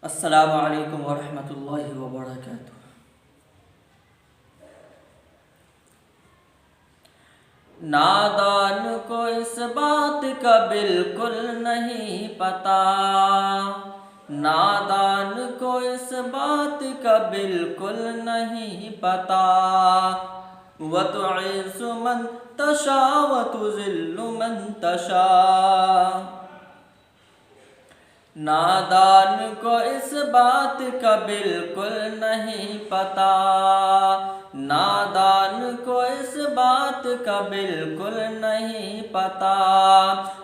السلام علیکم ورحمۃ اللہ وبرکاتہ۔ نادان کو اس بات کا بالکل نہیں پتہ، نادان کو اس بات کا بالکل نہیں پتہ، وَتُعِزُّ مَن تَشَاءُ وَتُذِلُّ مَن تَشَاءُ۔ نادان کو اس بات کا بالکل نہیں پتہ، نادان کو اس بات کا بالکل نہیں پتہ،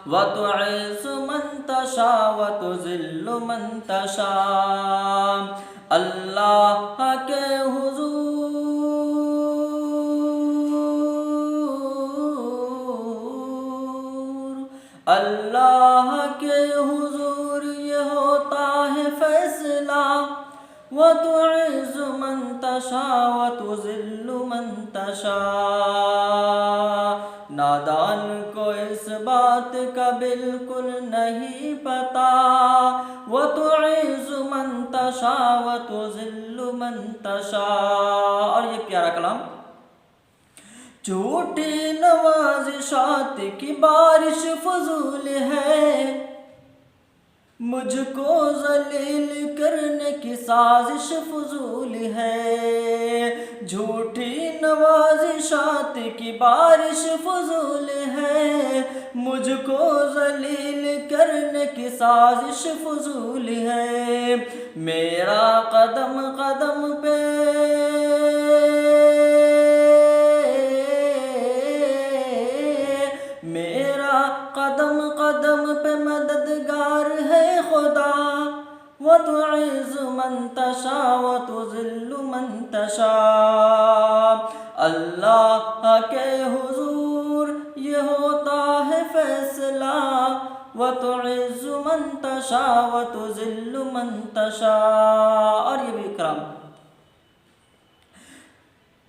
وَتُعِزُّ مَن تَشَاءُ وَتُذِلُّ مَن تَشَاءُ۔ اللہ کے حضور اللہ کے حضور یہ ہوتا ہے فیصلہ، وَتُعِزُّ مَن تَشَاءُ وَتُذِلُّ مَن تَشَاءُ۔ نادان کو اس بات کا بالکل نہیں پتہ، وَتُعِزُّ مَن تَشَاءُ وَتُذِلُّ مَن تَشَاءُ۔ اور یہ پیارا کلام، جھوٹی نوازشات کی بارش فضول ہے، مجھ کو ذلیل کرنے کی سازش فضول ہے، جھوٹی نوازشات کی بارش فضول ہے، مجھ کو ذلیل کرنے کی سازش فضول ہے، میرا قدم قدم پہ قدم قدم پہ مددگار ہے خدا، وَتُعِزُّ مَن تَشَاءُ وَتُذِلُّ مَن تَشَاءُ۔ اللہ کے حضور یہ ہوتا ہے فیصلہ، وَتُعِزُّ مَن تَشَاءُ وَتُذِلُّ مَن تَشَاءُ۔ اور یہ بھی کرام،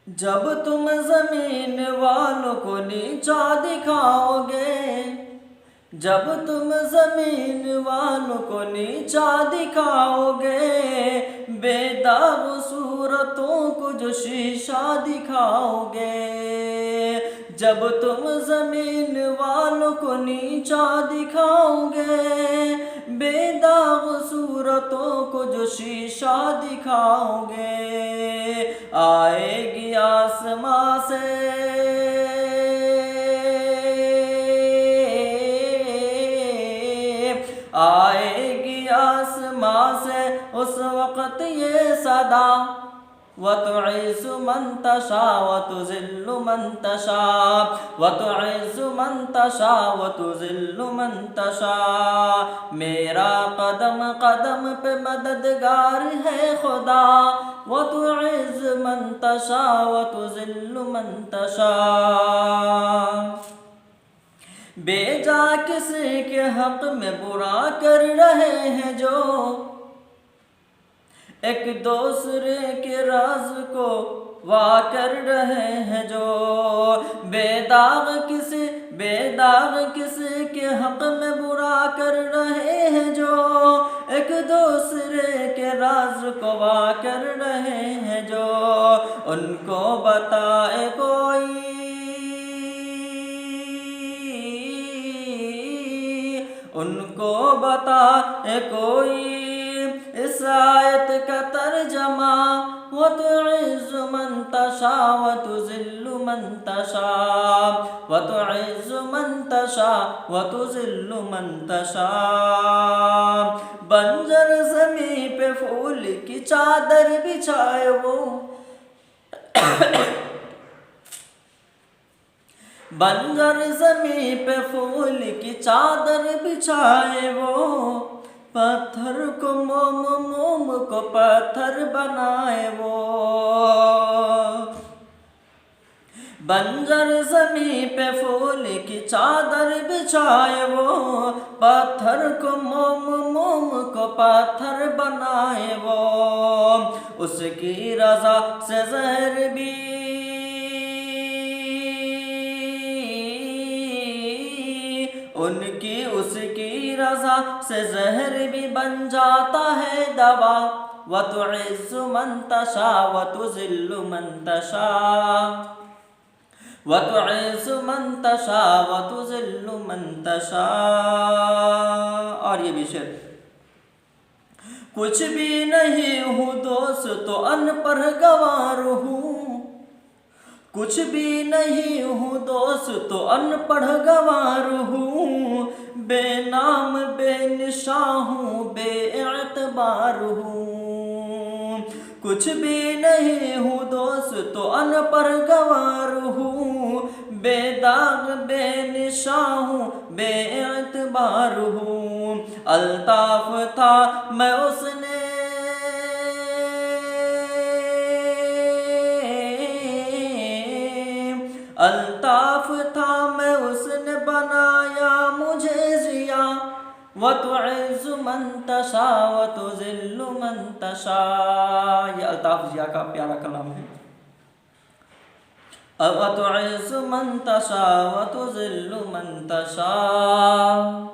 جب تم زمین والوں کو نیچا دکھاؤ گے، جب تم زمین والوں کو نیچا دکھاؤ گے، بے داغ صورتوں کو جو شیشہ دکھاؤ گے، جب تم زمین والوں کو نیچا دکھاؤ گے، بے داغ صورتوں کو جو شیشہ دکھاؤ گے، آئے گی آسماں سے آئے گی آسماں سے اس وقت یہ صدا، وَتُعِزُّ مَن تَشَاءُ وَتُذِلُّ مَن تَشَاءُ، وَتُعِزُّ مَن تَشَاءُ وَتُذِلُّ مَن تَشَاءُ۔ میرا قدم قدم پہ مددگار ہے خدا، وَتُعِزُّ مَن تَشَاءُ وَتُذِلُّ مَن تَشَاءُ۔ بے جا کسی کے حق میں برا کر رہے ہیں جو، ایک دوسرے کے راز کو وا کر رہے ہیں جو، بے داغ کسی کے حق میں برا کر رہے ہیں جو، ایک دوسرے کے راز کو وا کر رہے ہیں جو، ان کو بتائے کوئی ان کو بتائے کوئی اس آیت کا ترجمہ، وَتُعِزُّ مَن تَشَاءُ وَتُذِلُّ مَن تَشَاءُ، وَتُعِزُّ مَن تَشَاءُ وَتُذِلُّ مَن تَشَاءُ۔ بنجر زمیں پہ پھول کی چادر بچھائے وہ، بنجر زمیں پہ پھول کی چادر بچھائے وہ، پتھر کو موم کو پتھر بنائے وہ، بنجر زمیں پہ پھول کی چادر بچھائے وہ، پتھر کو موم کو پتھر بنائے وہ، اس کی رضا سے زہر بھی ان کی اس کی رضا سے زہر بھی بن جاتا ہے دوا وتعز من تشاء وتذل من تشاء وتعز من تشاء وتذل من تشاء. اور یہ بھی شعر. کچھ بھی نہیں ہوں دوست تو ان پڑھ گوار ہوں کچھ بھی نہیں ہوں دوست تو ان پڑھ گوار ہوں بے نام بے نشاں ہوں بے اعتبار ہوں کچھ بھی نہیں ہوں دوست تو ان پڑھ گوار ہوں بے داغ بے نشاں ہوں بے اعتبار ہوں الطاف تھا میں اس نے الطاف تھا میں اس نے بنایا مجھے ضیا وتعز من تشاء وتذل من تشاء. یہ الطاف ضیا کا پیارا کلام ہے. وتعز من تشاء وتذل من تشاء.